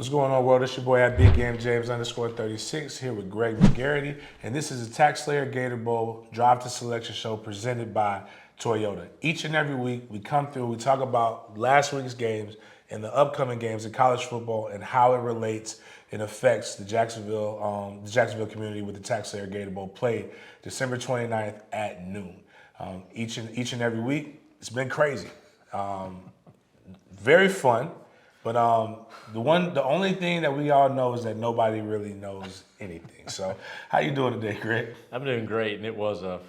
What's going on, world? It's your boy at Big Game James _36 here with Greg McGarity, and this is a Tax Slayer Gator Bowl Drive to Selection show presented by Toyota. Each and every week we come through, we talk about last week's games and the upcoming games in college football and how it relates and affects the Jacksonville community with the Tax Slayer Gator Bowl played December 29th at noon. Each and every week, it's been crazy. Very fun. But the only thing that we all know is that nobody really knows anything. So, how you doing today, Greg? I'm doing great, and it was a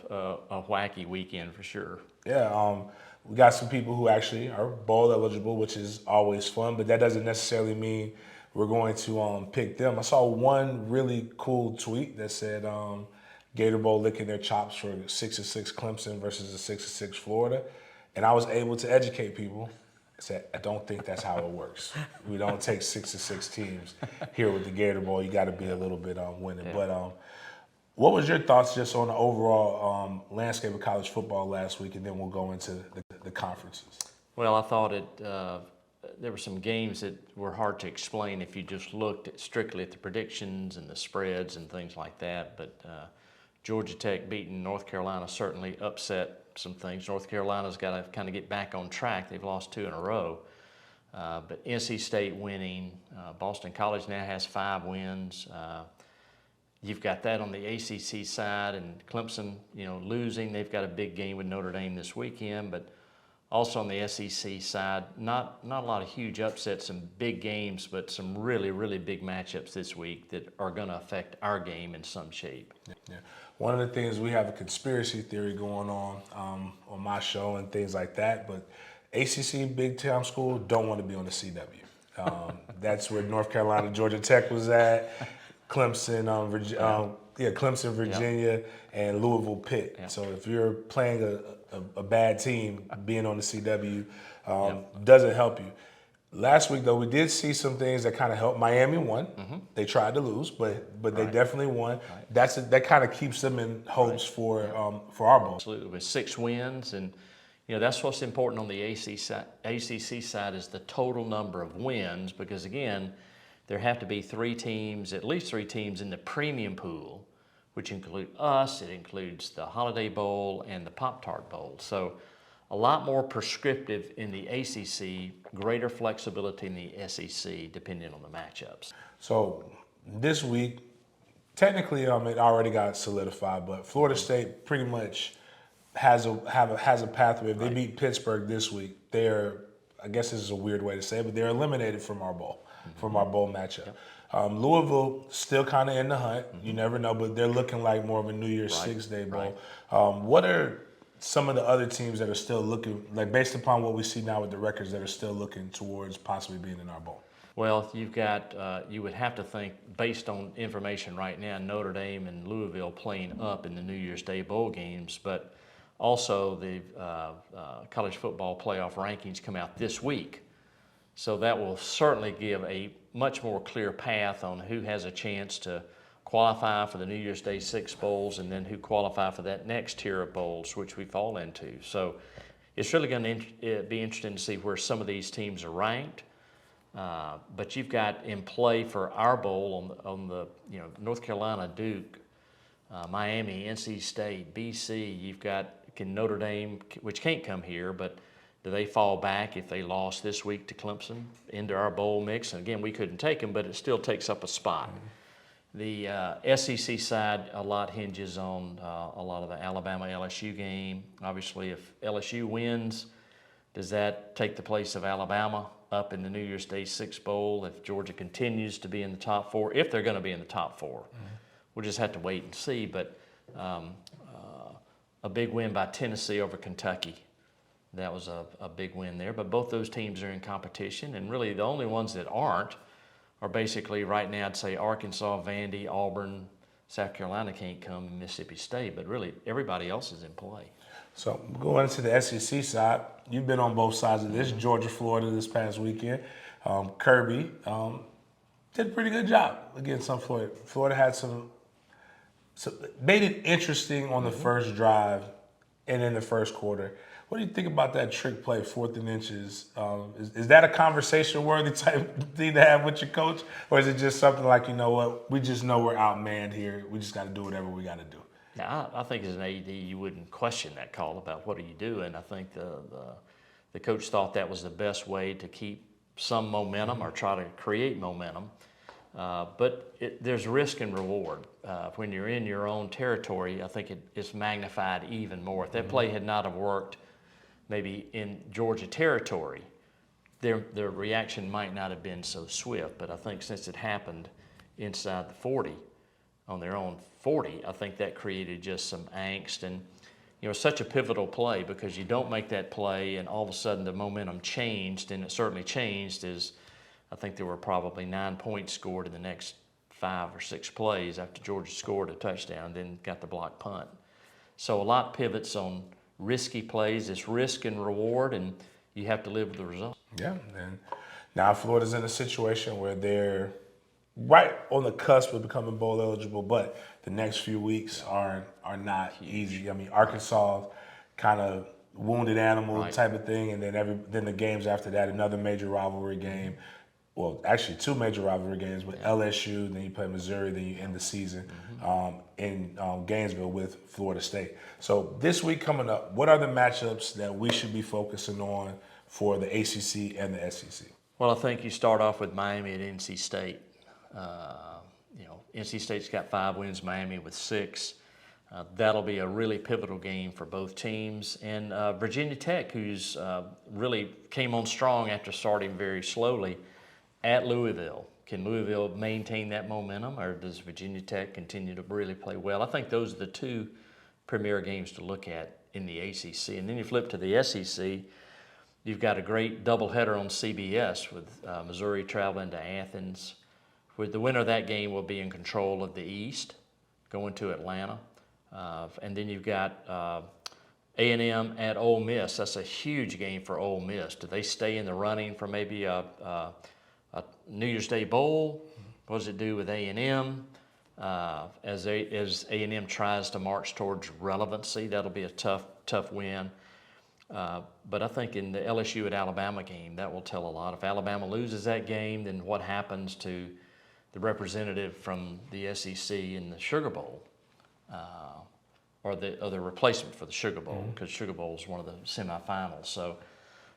wacky weekend for sure. Yeah, we got some people who actually are bowl eligible, which is always fun. But that doesn't necessarily mean we're going to pick them. I saw one really cool tweet that said Gator Bowl licking their chops for 6-6 Clemson versus a 6-6 Florida, and I was able to educate people. Said, I don't think that's how it works. We don't take 6-6 teams here with the Gator Bowl. You got to be a little bit winning. Yeah. But what was your thoughts just on the overall landscape of college football last week, and then we'll go into the conferences? Well, I thought there were some games that were hard to explain if you just looked strictly at the predictions and the spreads and things like that. But Georgia Tech beating North Carolina certainly upset some things. North Carolina's got to kind of get back on track. They've lost 2 in a row. But NC State winning. Boston College now has 5 wins. You've got that on the ACC side, and Clemson, losing. They've got a big game with Notre Dame this weekend. But also on the SEC side, not a lot of huge upsets, some big games, but some really, really big matchups this week that are going to affect our game in some shape. Yeah. One of the things, we have a conspiracy theory going on my show and things like that, but ACC big time school don't want to be on the CW. That's where North Carolina, Georgia Tech was at, Clemson, Clemson, Virginia, and Louisville, Pitt. So if you're playing a bad team, being on the CW doesn't help you. Last week, though, we did see some things that kind of helped. Miami won. Mm-hmm. They tried to lose, but they definitely won. Right. That kind of keeps them in hopes for our bowl. Absolutely, with 6 wins, and that's what's important on the ACC side is the total number of wins, because again, there have to be at least three teams in the premium pool, which include us. It includes the Holiday Bowl and the Pop-Tart Bowl. So a lot more prescriptive in the ACC, greater flexibility in the SEC, depending on the matchups. So this week, technically, it already got solidified, but Florida State pretty much has a pathway. If they beat Pittsburgh this week, I guess this is a weird way to say it, but they're eliminated from our bowl, from our bowl matchup. Yep. Louisville still kind of in the hunt. You never know, but they're looking like more of a New Year's 6-day bowl. What are some of the other teams that are still looking, like based upon what we see now with the records, that are still looking towards possibly being in our bowl? Well, you've got, you would have to think, based on information right now, Notre Dame and Louisville playing up in the New Year's Day bowl games, but also the college football playoff rankings come out this week. So that will certainly give a much more clear path on who has a chance to qualify for the New Year's Day 6 bowls, and then who qualify for that next tier of bowls, which we fall into. So it's really going to be interesting to see where some of these teams are ranked. But you've got in play for our bowl on the North Carolina, Duke, Miami, NC State, BC. You've got Notre Dame, which can't come here, but do they fall back if they lost this week to Clemson into our bowl mix? And again, we couldn't take them, but it still takes up a spot. Mm-hmm. The SEC side, a lot hinges on a lot of the Alabama-LSU game. Obviously, if LSU wins, does that take the place of Alabama up in the New Year's Day 6 bowl? If Georgia continues to be in the top 4, if they're going to be in the top 4, we'll just have to wait and see. But a big win by Tennessee over Kentucky. That was a big win there. But both those teams are in competition, and really the only ones that aren't are basically right now, I'd say Arkansas, Vandy, Auburn, South Carolina can't come, Mississippi State, but really everybody else is in play. So going into the SEC side, you've been on both sides of this. Georgia, Florida this past weekend. Kirby did a pretty good job against Florida. Florida had some made it interesting on the first drive and in the first quarter. What do you think about that trick play, 4th and inches? Is that a conversation-worthy type thing to have with your coach? Or is it just something like, you know what, we just know we're outmanned here. We just got to do whatever we got to do? Now, I think as an AD, you wouldn't question that call about what do you do, and I think the coach thought that was the best way to keep some momentum or try to create momentum. But there's risk and reward. When you're in your own territory, I think it's magnified even more. If that play had not have worked maybe in Georgia territory, their reaction might not have been so swift. But I think since it happened inside the 40, on their own 40, I think that created just some angst. And, you know, such a pivotal play, because you don't make that play and all of a sudden the momentum changed, and it certainly changed as I think there were probably 9 points scored in the next 5 or 6 plays after Georgia scored a touchdown, then got the block punt. So a lot pivots on risky plays. It's risk and reward, and you have to live with the result. Yeah, and now Florida's in a situation where they're right on the cusp of becoming bowl eligible, but the next few weeks are not easy. I mean, Arkansas kind of wounded animal type of thing, and then the games after that, another major rivalry game. Well, actually 2 major rivalry games with LSU, then you play Missouri, then you end the season in Gainesville with Florida State. So this week coming up, what are the matchups that we should be focusing on for the ACC and the SEC? Well, I think you start off with Miami at NC State. NC State's got 5 wins, Miami with 6. That'll be a really pivotal game for both teams. And Virginia Tech, who's really came on strong after starting very slowly, at Louisville. Can Louisville maintain that momentum, or does Virginia Tech continue to really play well? I think those are the 2 premier games to look at in the ACC. And then you flip to the SEC, you've got a great doubleheader on CBS with Missouri traveling to Athens. With the winner of that game will be in control of the East, going to Atlanta. And then you've got A&M at Ole Miss. That's a huge game for Ole Miss. Do they stay in the running for maybe a New Year's Day Bowl? What does it do with A&M? As A&M tries to march towards relevancy, that'll be a tough win. But I think in the LSU at Alabama game, that will tell a lot. If Alabama loses that game, then what happens to the representative from the SEC in the Sugar Bowl, or the replacement for the Sugar Bowl, because Sugar Bowl is one of the semifinals. So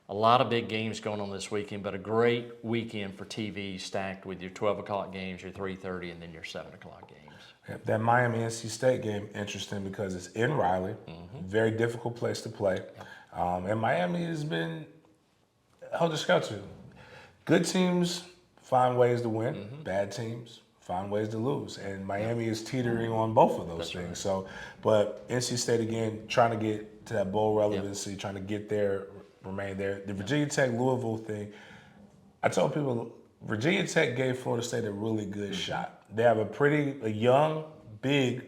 a lot of big games going on this weekend, but a great weekend for TV, stacked with your 12 o'clock games, your 3:30, and then your 7 o'clock games. Yeah, that Miami-NC State game, interesting because it's in Raleigh, very difficult place to play. And Miami has been held to skelter. Good teams find ways to win, bad teams find ways to lose. And Miami is teetering on both of those things. Right. So, but NC State, again, trying to get to that bowl relevancy, trying to get there, remain there. The Virginia Tech Louisville thing, I told people Virginia Tech gave Florida State a really good shot. They have a young, big,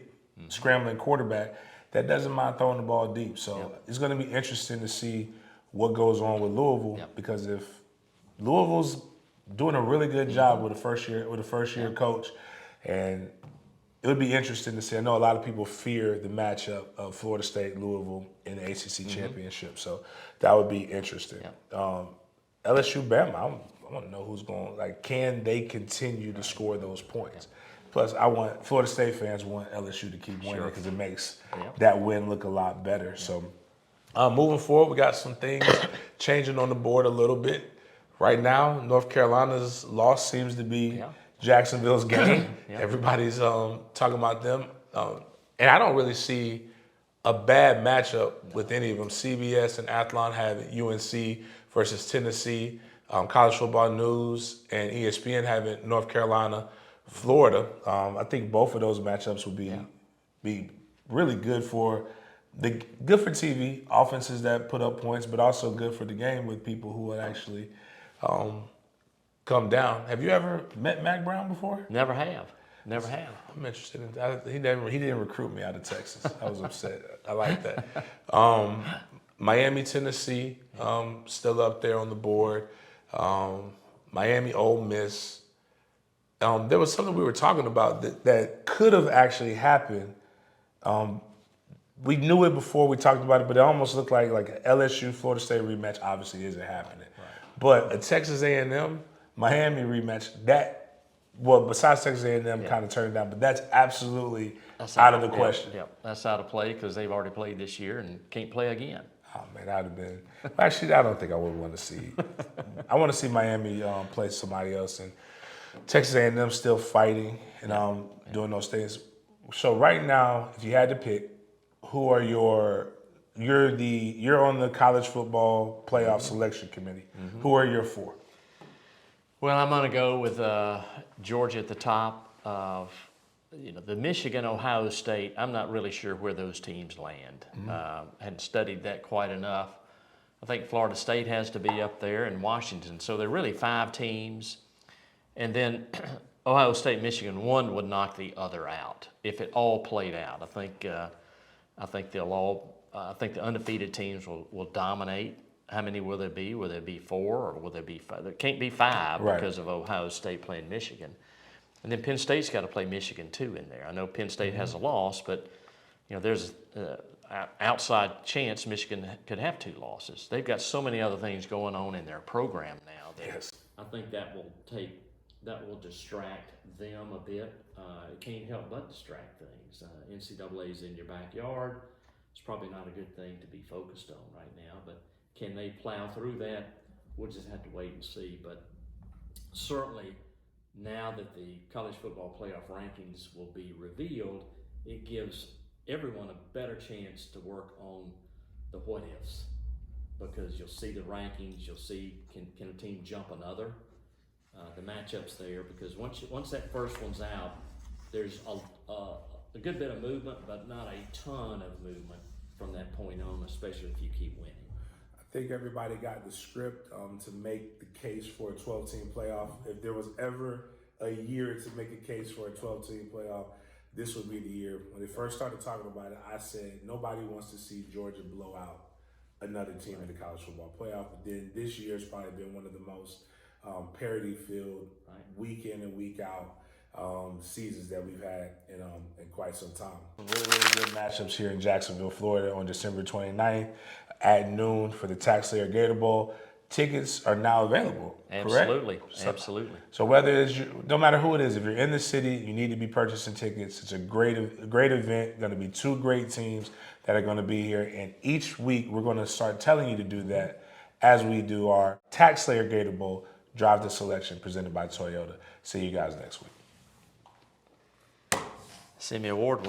scrambling quarterback that doesn't mind throwing the ball deep. So it's going to be interesting to see what goes on with Louisville, because if Louisville's doing a really good job with a first year coach, and it would be interesting to see. I know a lot of people fear the matchup of Florida State Louisville in the ACC championship, so that would be interesting. LSU Bama, I want to know who's going. Like, can they continue to score those points? Plus, Florida State fans want LSU to keep winning because it makes that win look a lot better. So, moving forward, we got some things changing on the board a little bit. Right now, North Carolina's loss seems to be Jacksonville's gain. Everybody's talking about them. And I don't really see a bad matchup with any of them. CBS and Athlon have UNC versus Tennessee. College Football News and ESPN have it North Carolina, Florida. I think both of those matchups would be really good for TV, offenses that put up points, but also good for the game with people who would actually come down. Have you ever met Mac Brown before? Never have. I'm interested in. He didn't recruit me out of Texas. I was upset. I like that. Miami, Tennessee, still up there on the board. Miami, Ole Miss. There was something we were talking about that could have actually happened we knew it before we talked about it, but it almost looked like an LSU Florida State rematch. Obviously, isn't happening. Right. But a Texas A&M Miami rematch, besides Texas A&M kind of turned down, but that's absolutely out of the question. Yeah, that's out of play because they've already played this year and can't play again. Oh man, that would have been. Actually, I don't think I would want to see. I want to see Miami play somebody else, and Texas A&M still fighting and doing those things. So right now, if you had to pick, who are you're on the college football playoff selection committee. Who are your four? Well, I'm going to go with Georgia at the top. The Michigan, Ohio State, I'm not really sure where those teams land. Hadn't studied that quite enough. I think Florida State has to be up there and Washington. So they're really 5 teams. And then Ohio State, Michigan, one would knock the other out if it all played out. I think the undefeated teams will dominate. How many will there be? Will there be 4 or will there be 5? There can't be 5 because of Ohio State playing Michigan. And then Penn State's got to play Michigan too in there. I know Penn State has a loss, but there's an outside chance Michigan could have 2 losses. They've got so many other things going on in their program now that I think that will distract them a bit. It can't help but distract things. NCAA's in your backyard. It's probably not a good thing to be focused on right now, but can they plow through that? We'll just have to wait and see. But certainly, now that the college football playoff rankings will be revealed, it gives everyone a better chance to work on the what ifs, because you'll see the rankings, you'll see can a team jump another, the matchups there, because once that first one's out, there's a good bit of movement, but not a ton of movement from that point on, especially if you keep winning. I think everybody got the script to make the case for a 12-team playoff. If there was ever a year to make a case for a 12-team playoff, this would be the year. When they first started talking about it, I said nobody wants to see Georgia blow out another team in the college football playoff. But then this year's probably been one of the most parity-filled, week in and week out seasons that we've had in quite some time. Really, really good matchups here in Jacksonville, Florida on December 29th at noon for the TaxSlayer Gator Bowl. Tickets are now available, Absolutely, correct? absolutely. So whether it's no matter who it is, if you're in the city, you need to be purchasing tickets. It's a great event. Going to be 2 great teams that are going to be here, and each week we're going to start telling you to do that as we do our TaxSlayer Gator Bowl Drive to Selection presented by Toyota. See you guys next week. Semi award winner.